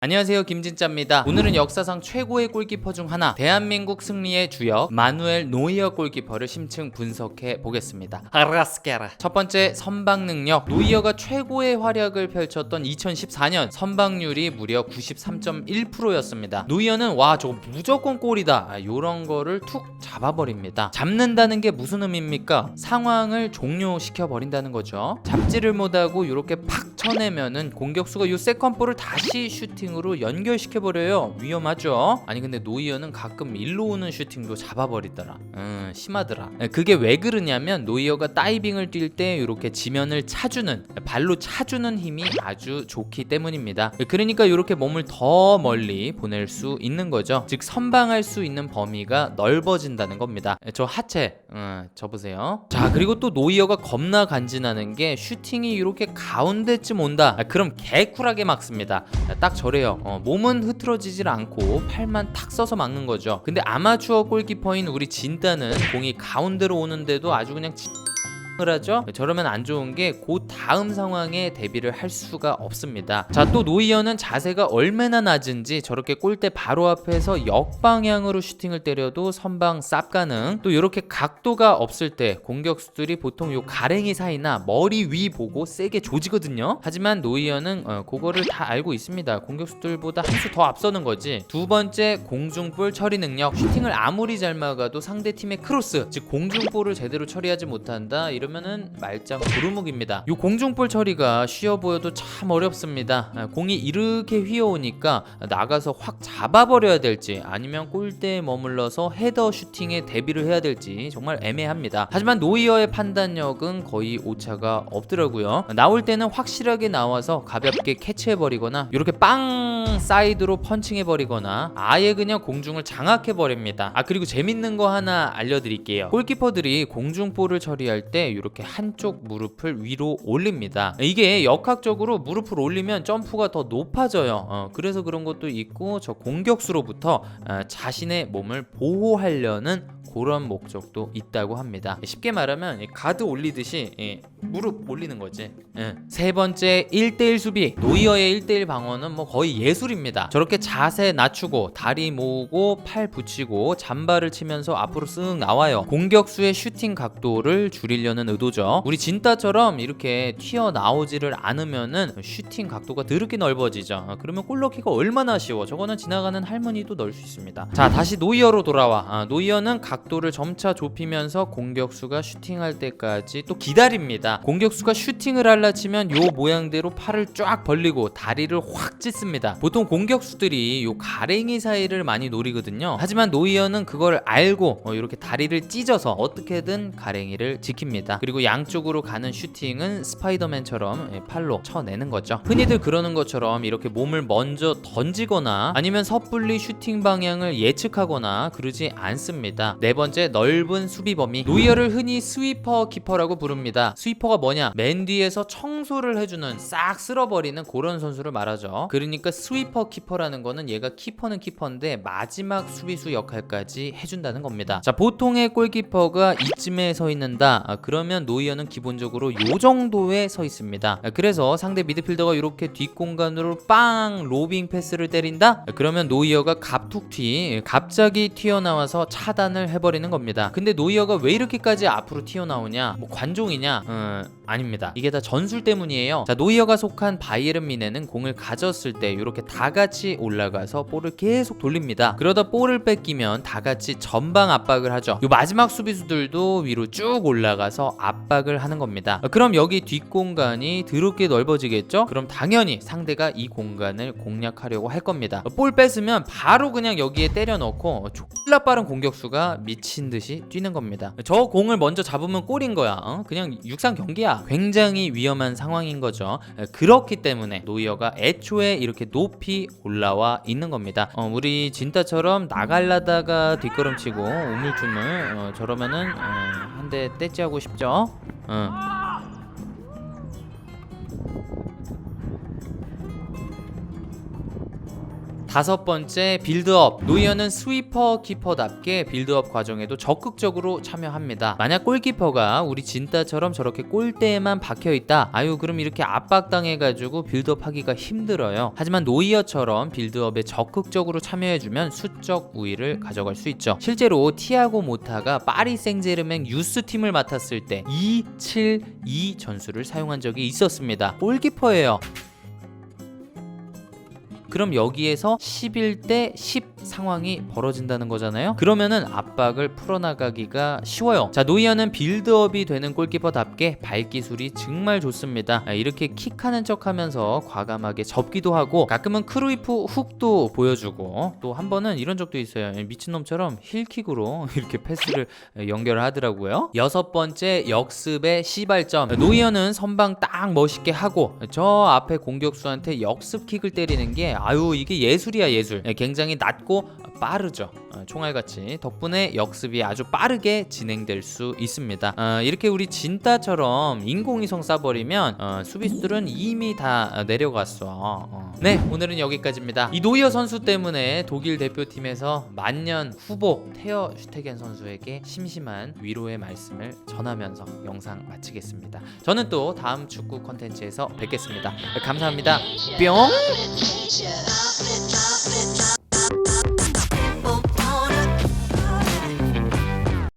안녕하세요, 김진짜입니다. 오늘은 역사상 최고의 골키퍼 중 하나, 대한민국 승리의 주역 마누엘 노이어 골키퍼를 심층 분석해 보겠습니다. 아라스케라. 첫 번째, 선방 능력. 노이어가 최고의 활약을 펼쳤던 2014년 선방률이 무려 93.1%였습니다. 노이어는 와 저거 무조건 골이다, 요런 거를 툭 잡아버립니다. 잡는다는 게 무슨 의미입니까? 상황을 종료시켜 버린다는 거죠. 잡지를 못하고 이렇게 팍 쳐내면은 공격수가 요 세컨볼을 다시 슈팅으로 연결시켜버려요. 위험하죠? 아니 근데 노이어는 가끔 일로 오는 슈팅도 잡아버리더라. 심하더라. 그게 왜 그러냐면 노이어가 다이빙을 뛸 때 이렇게 지면을 차주는, 발로 차주는 힘이 아주 좋기 때문입니다. 그러니까 이렇게 몸을 더 멀리 보낼 수 있는 거죠. 즉 선방할 수 있는 범위가 넓어진다는 겁니다. 저 하체 저 보세요. 자, 그리고 또 노이어가 겁나 간지나는 게 슈팅이 이렇게 가운데쯤 온다, 그럼 개쿨하게 막습니다. 딱 저래요. 몸은 흐트러지질 않고 팔만 탁 써서 막는 거죠. 근데 아마추어 골키퍼인 우리 진따는 공이 가운데로 오는데도 아주 그냥 하죠. 저러면 안 좋은 게 그 다음 상황에 대비를 할 수가 없습니다. 자, 또 노이어는 자세가 얼마나 낮은지 저렇게 골대 바로 앞에서 역방향으로 슈팅을 때려도 선방 쌉 가능. 또 이렇게 각도가 없을 때 공격수들이 보통 요 가랭이 사이나 머리 위 보고 세게 조지거든요. 하지만 노이어는 그거를 다 알고 있습니다. 공격수들보다 한 수 더 앞서는 거지. 두 번째, 공중볼 처리 능력. 슈팅을 아무리 잘 막아도 상대팀의 크로스, 즉 공중볼을 제대로 처리하지 못한다, 이러면은 말짱 도루묵입니다. 이 공중볼 처리가 쉬워 보여도 참 어렵습니다. 공이 이렇게 휘어오니까 나가서 확 잡아버려야 될지 아니면 골대에 머물러서 헤더 슈팅에 대비를 해야 될지 정말 애매합니다. 하지만 노이어의 판단력은 거의 오차가 없더라고요. 나올 때는 확실하게 나와서 가볍게 캐치해버리거나 이렇게 빵 사이드로 펀칭해버리거나 아예 그냥 공중을 장악해버립니다. 그리고 재밌는 거 하나 알려드릴게요. 골키퍼들이 공중볼을 처리할 때 이렇게 한쪽 무릎을 위로 올립니다. 이게 역학적으로 무릎을 올리면 점프가 더 높아져요. 그래서 그런 것도 있고, 저 공격수로부터 자신의 몸을 보호하려는 그런 목적도 있다고 합니다. 쉽게 말하면 가드 올리듯이 무릎 올리는 거지. 세 번째, 1대1 수비. 노이어의 1대1 방어는 뭐 거의 예술입니다. 저렇게 자세 낮추고 다리 모으고 팔 붙이고 잠바를 치면서 앞으로 쓱 나와요. 공격수의 슈팅 각도를 줄이려는 의도죠. 우리 진따처럼 이렇게 튀어나오지를 않으면은 슈팅 각도가 더럽게 넓어지죠. 그러면 골 넣기가 얼마나 쉬워. 저거는 지나가는 할머니도 넣을 수 있습니다. 자, 다시 노이어로 돌아와. 노이어는 각도를 점차 좁히면서 공격수가 슈팅할 때까지 또 기다립니다. 공격수가 슈팅을 하려 치면 요 모양대로 팔을 쫙 벌리고 다리를 확 찢습니다. 보통 공격수들이 요 가랭이 사이를 많이 노리거든요. 하지만 노이어는 그걸 알고 이렇게 다리를 찢어서 어떻게든 가랭이를 지킵니다. 그리고 양쪽으로 가는 슈팅은 스파이더맨처럼 팔로 쳐내는 거죠. 흔히들 그러는 것처럼 이렇게 몸을 먼저 던지거나 아니면 섣불리 슈팅 방향을 예측하거나 그러지 않습니다. 네 번째, 넓은 수비 범위. 노이어를 흔히 스위퍼 키퍼라고 부릅니다. 스위퍼가 뭐냐? 맨 뒤에서 청소를 해주는, 싹 쓸어버리는 그런 선수를 말하죠. 그러니까 스위퍼 키퍼라는 거는 얘가 키퍼는 키퍼인데 마지막 수비수 역할까지 해준다는 겁니다. 자, 보통의 골키퍼가 이쯤에 서 있는다, 그러면 노이어는 기본적으로 요 정도에 서 있습니다. 그래서 상대 미드필더가 이렇게 뒷공간으로 빵 로빙 패스를 때린다, 그러면 노이어가 갑자기 튀어나와서 차단을 해버리는 겁니다. 근데 노이어가 왜 이렇게까지 앞으로 튀어나오냐? 뭐 관종이냐? 아닙니다. 이게 다 전술 때문이에요. 자, 노이어가 속한 바이에른 미네는 공을 가졌을 때 이렇게 다 같이 올라가서 볼을 계속 돌립니다. 그러다 볼을 뺏기면 다 같이 전방 압박을 하죠. 요 마지막 수비수들도 위로 쭉 올라가서 압박을 하는 겁니다. 그럼 여기 뒷공간이 더럽게 넓어지겠죠? 그럼 당연히 상대가 이 공간을 공략하려고 할 겁니다. 볼 뺏으면 바로 그냥 여기에 때려 넣고 졸라 빠른 공격수가 미친 듯이 뛰는 겁니다. 저 공을 먼저 잡으면 골인 거야. 그냥 육상 경기야. 굉장히 위험한 상황인 거죠. 그렇기 때문에 노이어가 애초에 이렇게 높이 올라와 있는 겁니다. 우리 진따처럼 나갈라다가 뒷걸음치고 우물쭈물 저러면은 한 대 떼찌하고 싶죠. 다섯 번째, 빌드업. 노이어는 스위퍼 키퍼답게 빌드업 과정에도 적극적으로 참여합니다. 만약 골키퍼가 우리 진따처럼 저렇게 골대에만 박혀있다, 아유 그럼 이렇게 압박당해가지고 빌드업 하기가 힘들어요. 하지만 노이어처럼 빌드업에 적극적으로 참여해주면 수적 우위를 가져갈 수 있죠. 실제로 티아고 모타가 파리 생제르맹 유스팀을 맡았을 때 2-7-2 전술을 사용한 적이 있었습니다. 골키퍼예요. 그럼 여기에서 11대 10 상황이 벌어진다는 거잖아요. 그러면은 압박을 풀어나가기가 쉬워요. 자, 노이어는 빌드업이 되는 골키퍼답게 발기술이 정말 좋습니다. 이렇게 킥하는 척하면서 과감하게 접기도 하고 가끔은 크루이프 훅도 보여주고, 또 한 번은 이런 적도 있어요. 미친놈처럼 힐킥으로 이렇게 패스를 연결하더라고요. 여섯 번째, 역습의 시발점. 노이어는 선방 딱 멋있게 하고 저 앞에 공격수한테 역습킥을 때리는 게 아유 이게 예술이야, 예술. 굉장히 낮고 빠르죠. 총알같이. 덕분에 역습이 아주 빠르게 진행될 수 있습니다. 이렇게 우리 진따처럼 인공위성 쏴버리면 수비수들은 이미 다 내려갔어. 네, 오늘은 여기까지입니다. 이 노이어 선수 때문에 독일 대표팀에서 만년 후보 테어 슈테겐 선수에게 심심한 위로의 말씀을 전하면서 영상 마치겠습니다. 저는 또 다음 축구 컨텐츠에서 뵙겠습니다. 감사합니다. 뿅.